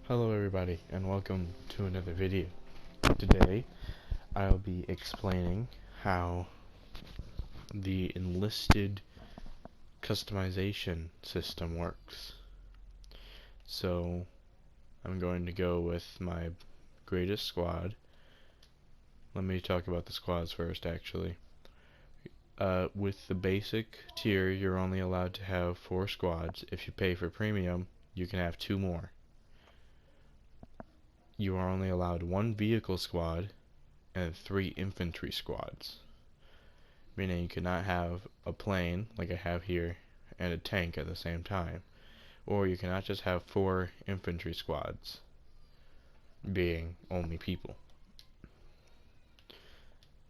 Hello everybody and welcome to another video. Today I'll be explaining how the Enlisted customization system works. So I'm going to go with my greatest squad. Let me talk about the squads first actually. With the basic tier you're only allowed to have 4 squads. If you pay for premium you can have 2 more. You are only allowed 1 vehicle squad and 3 infantry squads, meaning you cannot have a plane like I have here and a tank at the same time, or you cannot just have 4 infantry squads being only people.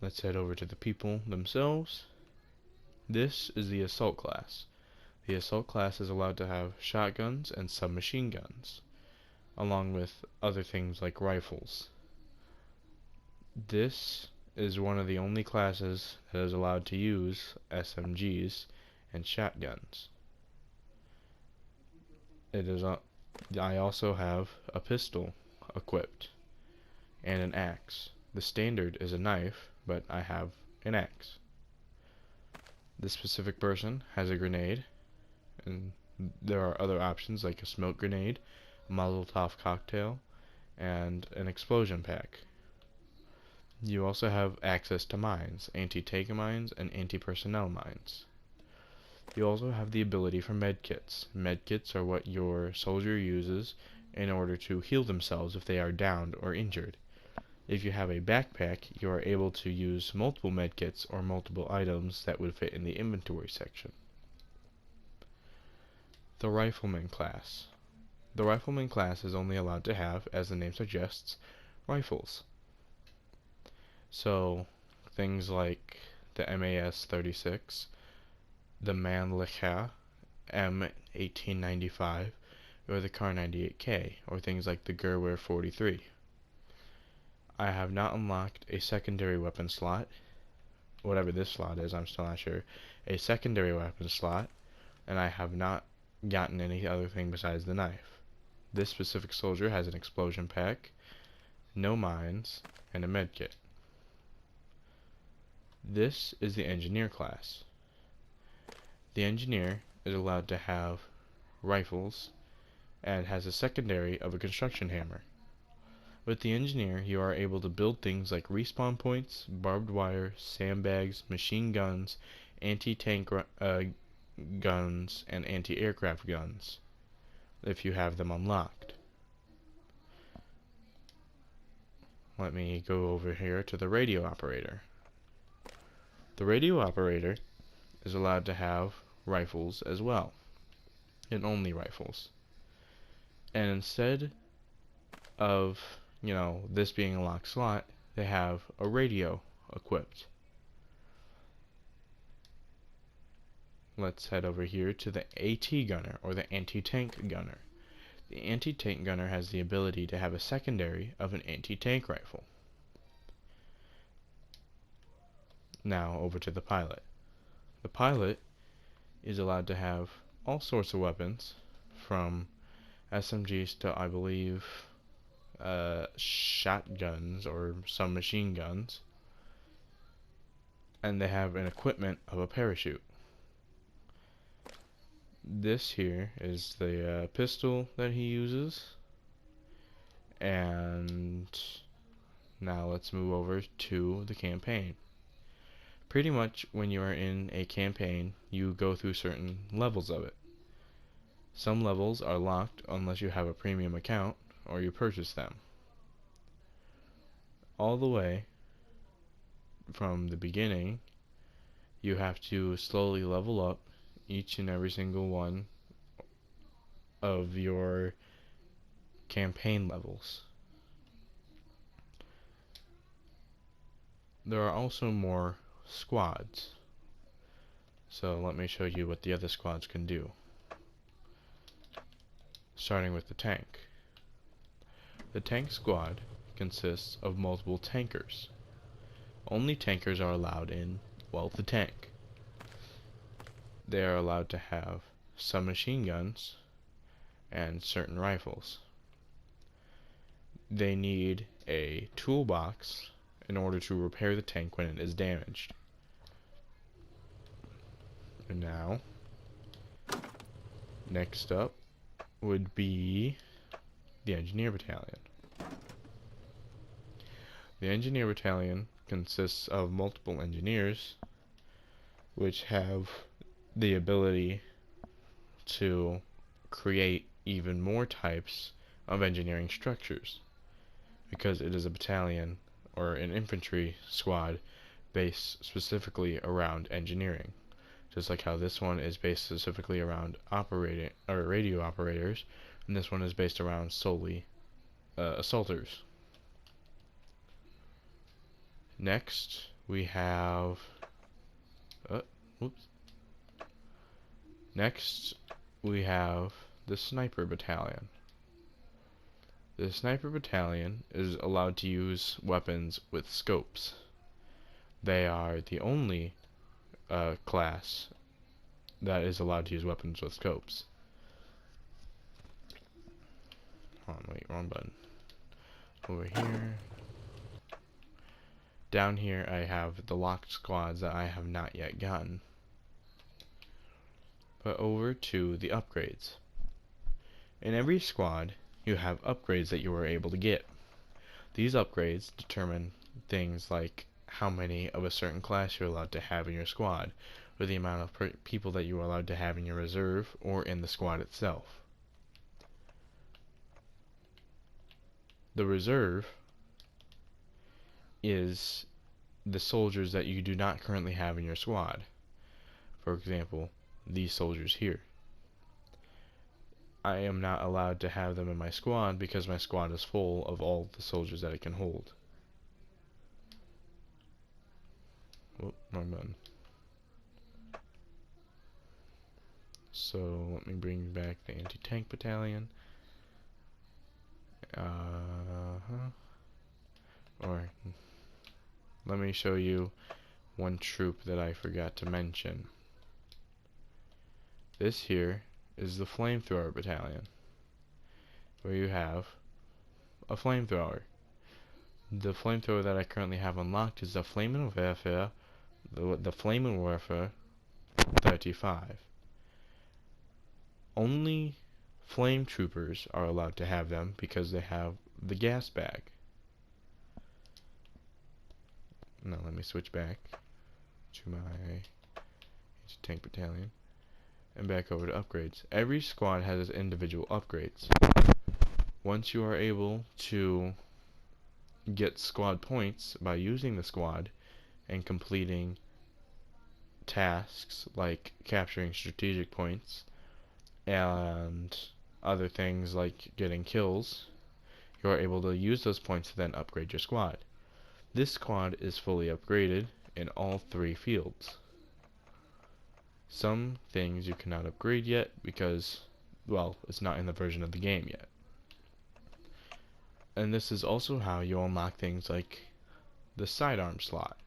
Let's head over to the people themselves. This is the assault class. The assault class is allowed to have shotguns and submachine guns, along with other things like rifles. This is one of the only classes that is allowed to use SMGs and shotguns. I also have a pistol equipped and an axe. The standard is a knife, but I have an axe. This specific person has a grenade, and there are other options like a smoke grenade, a Molotov cocktail, and an explosion pack. You also have access to mines, anti-tank mines and anti-personnel mines. You also have the ability for medkits. Medkits are what your soldier uses in order to heal themselves if they are downed or injured. If you have a backpack, you are able to use multiple medkits or multiple items that would fit in the inventory section. The Rifleman Class. The Rifleman Class is only allowed to have, as the name suggests, rifles. So, things like the MAS-36, the Mannlicher M1895, or the Kar98K, or things like the Gerwehr 43. I have not unlocked a secondary weapon slot, whatever this slot is, I'm still not sure, a secondary weapon slot, and I have not gotten any other thing besides the knife. This specific soldier has an explosion pack, no mines, and a medkit. This is the engineer class. The engineer is allowed to have rifles and has a secondary of a construction hammer. With the engineer, you are able to build things like respawn points, barbed wire, sandbags, machine guns, anti-tank guns, and anti-aircraft guns, if you have them unlocked. Let me go over here to the radio operator. The radio operator is allowed to have rifles as well, and only rifles. And instead of, this being a locked slot, they have a radio equipped. Let's head over here to the AT gunner, or the anti-tank gunner. The anti-tank gunner has the ability to have a secondary of an anti-tank rifle. Now over to the pilot. The pilot is allowed to have all sorts of weapons, from SMGs to, I believe, shotguns or some machine guns, and they have an equipment of a parachute. This here is the pistol that he uses, and now let's move over to the campaign. Pretty much when you are in a campaign, you go through certain levels of it. Some levels are locked unless you have a premium account or you purchase them. All the way from the beginning, you have to slowly level up each and every single one of your campaign levels. There are also more squads, so let me show you what the other squads can do. Starting with the tank. The tank squad consists of multiple tankers. Only tankers are allowed in, well, the tank. They are allowed to have some machine guns and certain rifles. they need a toolbox in order to repair the tank when it is damaged. And now, next up would be the Engineer Battalion. The Engineer Battalion consists of multiple engineers which have the ability to create even more types of engineering structures, because it is a battalion or an infantry squad based specifically around engineering. Just like how this one is based specifically around operating or radio operators, and this one is based around solely assaulters. Next, we have Next, we have the Sniper Battalion. The Sniper Battalion is allowed to use weapons with scopes. They are the only class that is allowed to use weapons with scopes. Hold on, wait, wrong button. Over here. Down here I have the locked squads that I have not yet gotten. But over to the upgrades. In every squad, you have upgrades that you are able to get. These upgrades determine things like how many of a certain class you're allowed to have in your squad, or the amount of people that you are allowed to have in your reserve or in the squad itself. The reserve is the soldiers that you do not currently have in your squad. For example, these soldiers here. I am not allowed to have them in my squad because my squad is full of all the soldiers that it can hold. Oh, wrong button. So let me bring back the anti-tank battalion. Or let me show you one troop that I forgot to mention. This here is the Flamethrower Battalion, where you have a flamethrower. The flamethrower that I currently have unlocked is the Flamethrower Warfare 35. Only flame troopers are allowed to have them because they have the gas bag. Now let me switch back to my anti-tank battalion and back over to upgrades. Every squad has its individual upgrades. Once you are able to get squad points by using the squad and completing tasks like capturing strategic points and other things like getting kills, you are able to use those points to then upgrade your squad. This squad is fully upgraded in all 3 fields. Some things you cannot upgrade yet because, well, it's not in the version of the game yet. And this is also how you unlock things like the Sidearm Slot.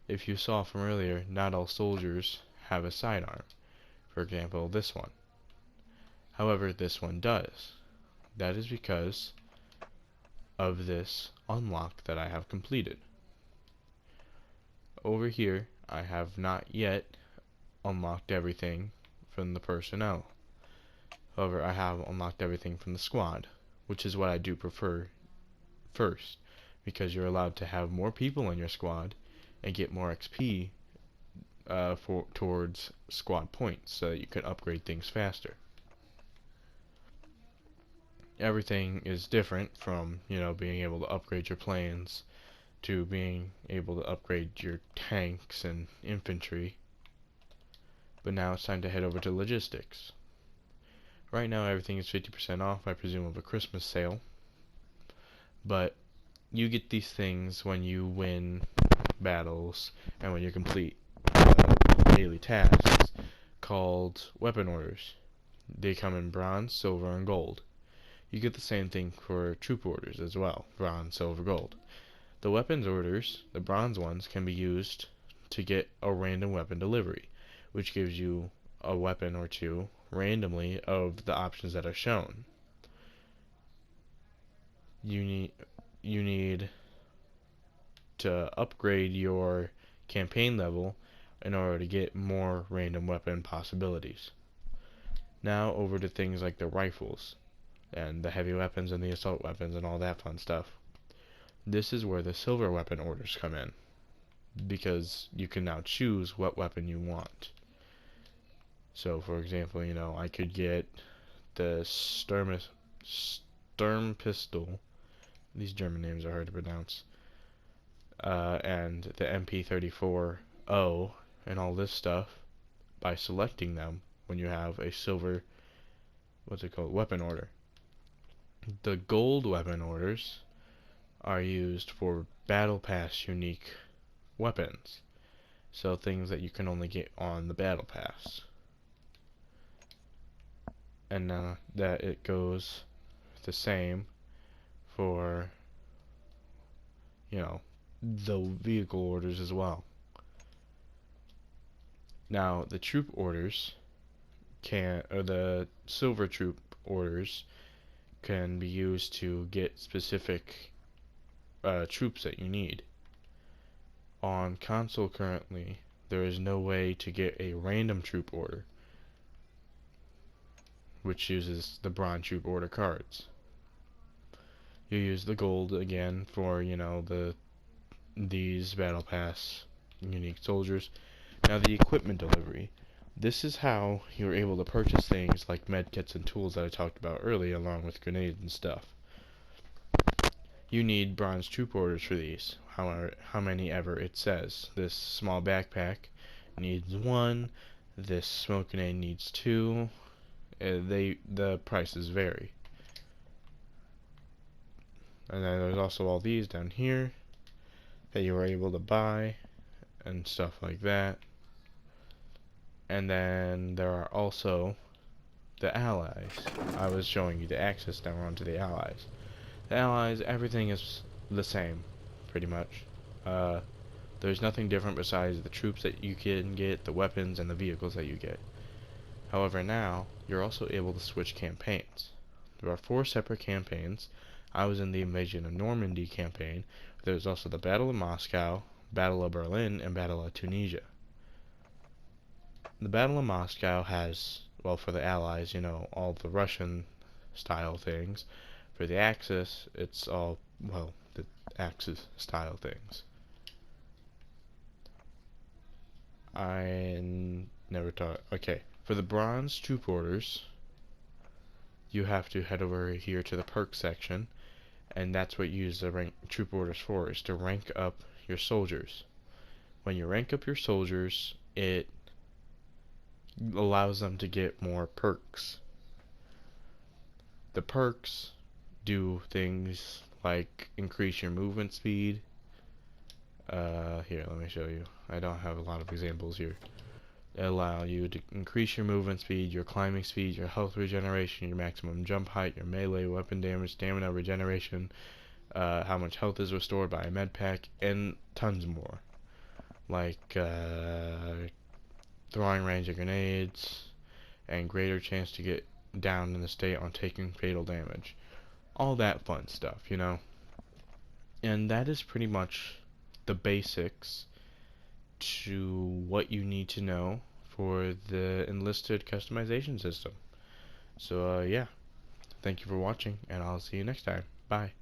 If you saw from earlier, not all soldiers have a sidearm. For example, this one. However, this one does. That is because of this unlock that I have completed. Over here, I have not yet unlocked everything from the personnel. However, I have unlocked everything from the squad, which is what I do prefer first, because you're allowed to have more people in your squad and get more XP towards squad points, so that you can upgrade things faster. Everything is different from, being able to upgrade your planes to being able to upgrade your tanks and infantry. But now it's time to head over to logistics. Right now everything is 50% off, I presume, of a Christmas sale. But you get these things when you win battles and when you complete daily tasks called weapon orders. They come in bronze, silver, and gold. You get the same thing for troop orders as well, bronze, silver, gold. The weapons orders, the bronze ones, can be used to get a random weapon delivery, which gives you a weapon or two randomly of the options that are shown. you need to upgrade your campaign level in order to get more random weapon possibilities. Now over to things like the rifles and the heavy weapons and the assault weapons and all that fun stuff. This is where the silver weapon orders come in, because you can now choose what weapon you want. So for example, I could get the Sturm pistol. These German names are hard to pronounce. And the MP34O and all this stuff by selecting them when you have a silver, weapon order. The gold weapon orders are used for battle pass unique weapons. So things that you can only get on the battle pass. And that it goes the same for the vehicle orders as well. Now the troop orders the silver troop orders can be used to get specific troops that you need. On console currently, there is no way to get a random troop order, which uses the bronze troop order cards. You use the gold again for these battle pass unique soldiers. Now the equipment delivery. This is how you're able to purchase things like medkits and tools that I talked about earlier, along with grenades and stuff. You need bronze troop orders for these, how many ever it says. This small backpack needs 1, this smoke grenade needs 2. The prices vary. And then there's also all these down here that you are able to buy and stuff like that. And then there are also the allies. I was showing you the access, now we're on to the allies. The allies, everything is the same, pretty much. There's nothing different besides the troops that you can get, the weapons, and the vehicles that you get. However, now, you're also able to switch campaigns. There are 4 separate campaigns. I was in the Invasion of Normandy campaign. There's also the Battle of Moscow, Battle of Berlin, and Battle of Tunisia. The Battle of Moscow has, well, for the Allies, all the Russian style things. For the Axis, it's all, well, the Axis style things. I never taught. Okay, for the bronze troop orders, you have to head over here to the perk section, and that's what you use the rank troop orders for, is to rank up your soldiers. When you rank up your soldiers, it allows them to get more perks. The perks do things like increase your movement speed. Here, let me show you. I don't have a lot of examples here. They allow you to increase your movement speed, your climbing speed, your health regeneration, your maximum jump height, your melee weapon damage, stamina regeneration, how much health is restored by a med pack, and tons more. Like throwing range of grenades, and greater chance to get down in the state on taking fatal damage. All that fun stuff, And that is pretty much the basics to what you need to know for the Enlisted customization system. So yeah, thank you for watching, and I'll see you next time. Bye.